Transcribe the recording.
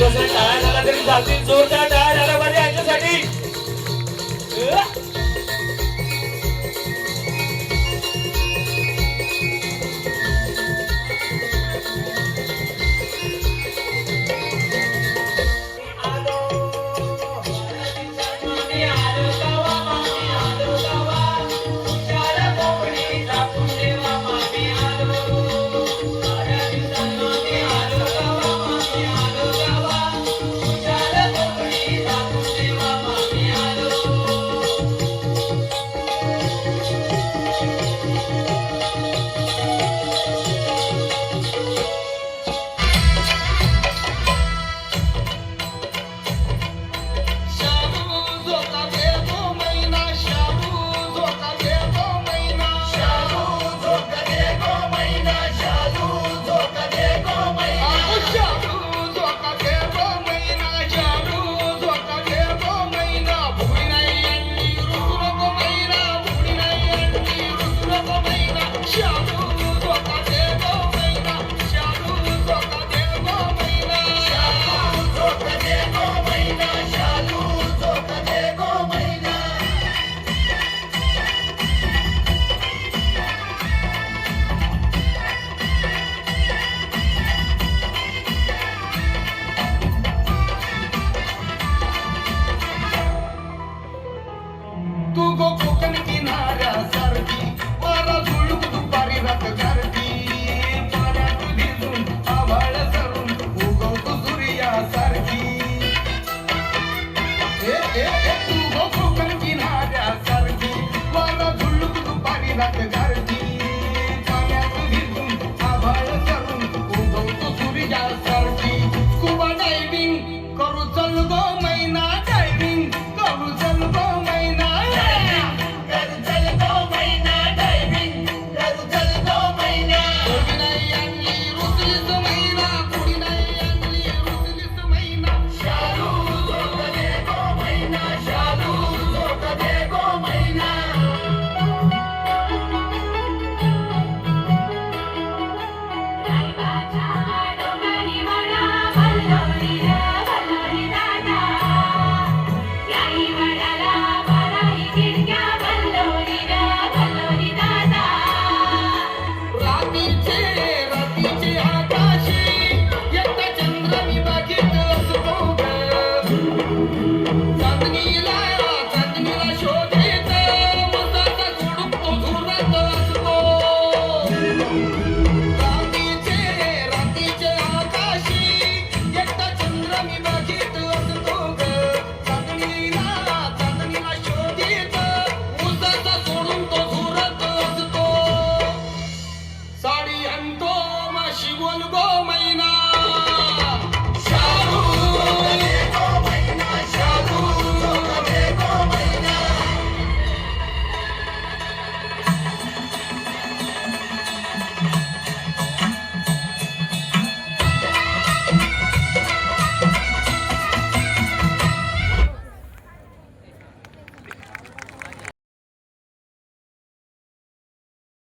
थोडंसं टाळ्या झाला तरी चालतील, जोरदार टाळ्या झाला पाहिजे यांच्यासाठी. तू गो कोकण किनाऱ्यासारखी वारा झुळूक दुपारी रात गारती पाण्यात भिजून आभाळ सरून उगवतो सूर्यासारखी तू गो कोकण किनाऱ्यासारखी वारा झुळूक दुपारी रात गारती पाण्यात भिजून आभाळ सरून उगवतो सूर्यासारखी स्कुबा डायव्हिंग करू चल गो